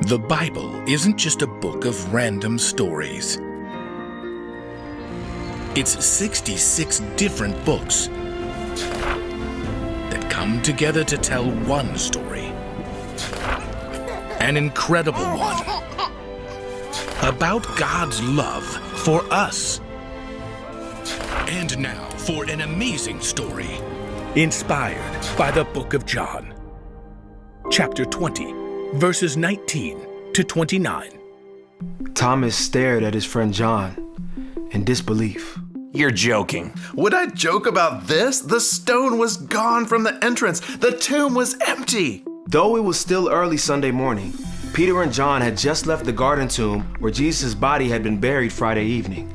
The Bible isn't just a book of random stories. It's 66 different books that come together to tell one story. An incredible one. About God's love for us. And now for an amazing story. Inspired by the book of John. Chapter 20, verses 19 to 29. Thomas stared at his friend John in disbelief. You're joking. Would I joke about this? The stone was gone from the entrance. The tomb was empty. Though it was still early Sunday morning, Peter and John had just left the garden tomb where Jesus' body had been buried Friday evening.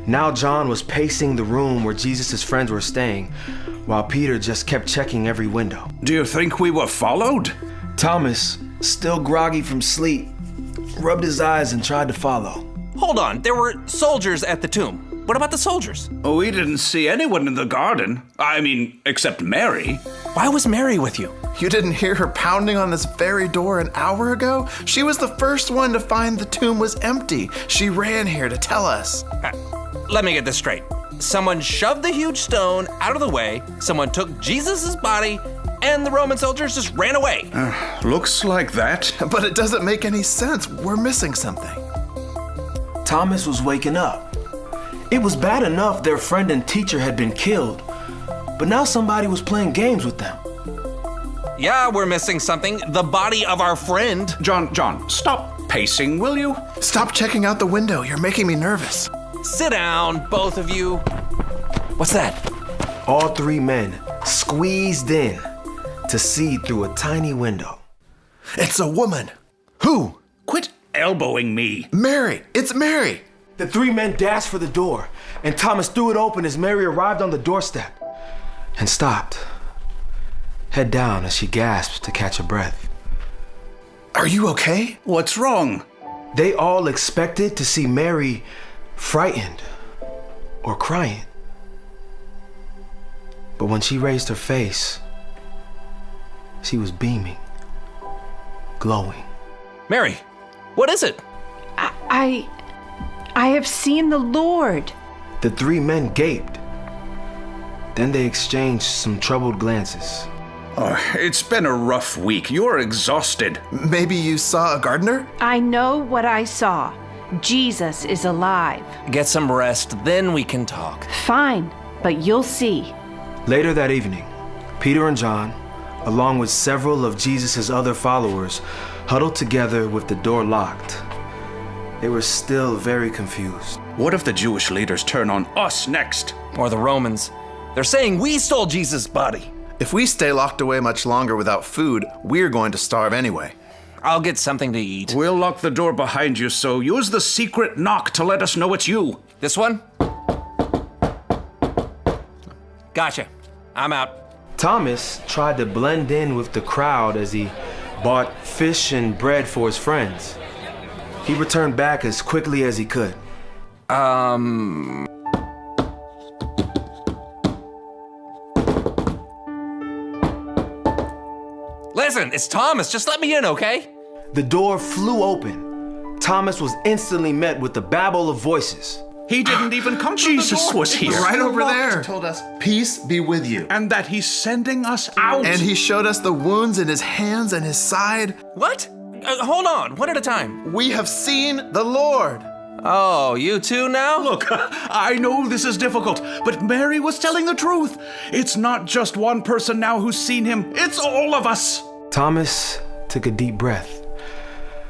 Now John was pacing the room where Jesus' friends were staying, while Peter just kept checking every window. Do you think we were followed? Thomas, still groggy from sleep, rubbed his eyes and tried to follow. Hold on, there were soldiers at the tomb. What about the soldiers? We didn't see anyone in the garden. Except Mary. Why was Mary with you? You didn't hear her pounding on this very door an hour ago? She was the first one to find the tomb was empty. She ran here to tell us. Let me get this straight. Someone shoved the huge stone out of the way, someone took Jesus' body, and the Roman soldiers just ran away. Looks like that. But it doesn't make any sense. We're missing something. Thomas was waking up. It was bad enough their friend and teacher had been killed, but now somebody was playing games with them. Yeah, we're missing something. The body of our friend. John, stop pacing, will you? Stop checking out the window. You're making me nervous. Sit down, both of you. What's that? All three men squeezed in to see through a tiny window. It's a woman. Who? Quit elbowing me. Mary. It's Mary. The three men dashed for the door, and Thomas threw it open as Mary arrived on the doorstep and stopped, head down as she gasped to catch her breath. Are you okay? What's wrong? They all expected to see Mary frightened or crying. But when she raised her face, she was beaming, glowing. Mary, what is it? I have seen the Lord. The three men gaped. Then they exchanged some troubled glances. Oh, it's been a rough week. You're exhausted. Maybe you saw a gardener? I know what I saw. Jesus is alive. Get some rest, then we can talk. Fine, but you'll see. Later that evening, Peter and John, along with several of Jesus' other followers, huddled together with the door locked. They were still very confused. What if the Jewish leaders turn on us next? Or the Romans. They're saying we stole Jesus' body. If we stay locked away much longer without food, we're going to starve anyway. I'll get something to eat. We'll lock the door behind you, so use the secret knock to let us know it's you. This one? Gotcha. I'm out. Thomas tried to blend in with the crowd as he bought fish and bread for his friends. He returned back as quickly as he could. Listen, it's Thomas. Just let me in, okay? The door flew open. Thomas was instantly met with a babble of voices. He didn't even come through Jesus the door. was here. Right over there. Told us, peace be with you. And that he's sending us out. And he showed us the wounds in his hands and his side. What? Hold on, one at a time. We have seen the Lord. Oh, you too now? Look, I know this is difficult, but Mary was telling the truth. It's not just one person now who's seen him. It's all of us. Thomas took a deep breath,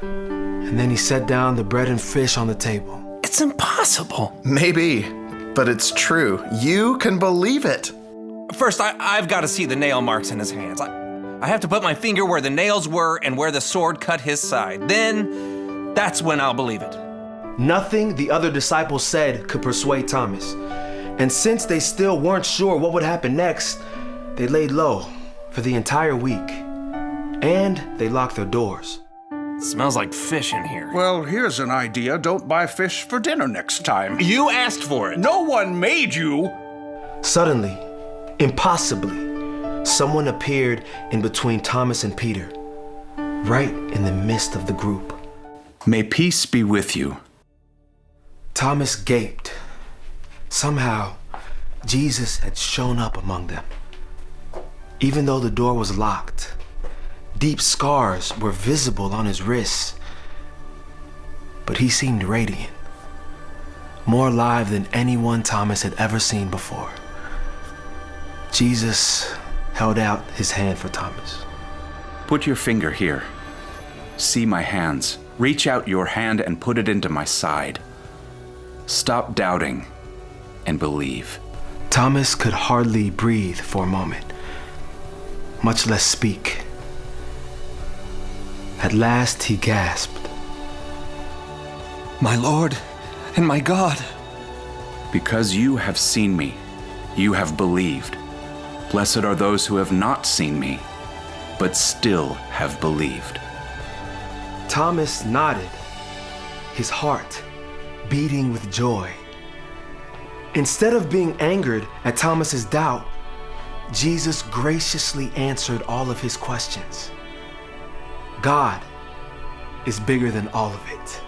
and then he set down the bread and fish on the table. It's impossible. Maybe, but it's true. You can believe it. First, I've got to see the nail marks in his hands. I have to put my finger where the nails were and where the sword cut his side. Then, that's when I'll believe it. Nothing the other disciples said could persuade Thomas. And since they still weren't sure what would happen next, they laid low for the entire week. And they locked their doors. Smells like fish in here. Well, here's an idea. Don't buy fish for dinner next time. You asked for it. No one made you. Suddenly, impossibly, someone appeared in between Thomas and Peter. right in the midst of the group. May peace be with you. Thomas gaped. Somehow, Jesus had shown up among them. Even though the door was locked, deep scars were visible on his wrists. But he seemed radiant, more alive than anyone Thomas had ever seen before. Jesus held out his hand for Thomas. Put your finger here. See my hands. Reach out your hand and put it into my side. Stop doubting and believe. Thomas could hardly breathe for a moment, much less speak. At last he gasped. My Lord and my God. Because you have seen me, you have believed. Blessed are those who have not seen me, but still have believed. Thomas nodded, his heart beating with joy. Instead of being angered at Thomas's doubt, Jesus graciously answered all of his questions. God is bigger than all of it.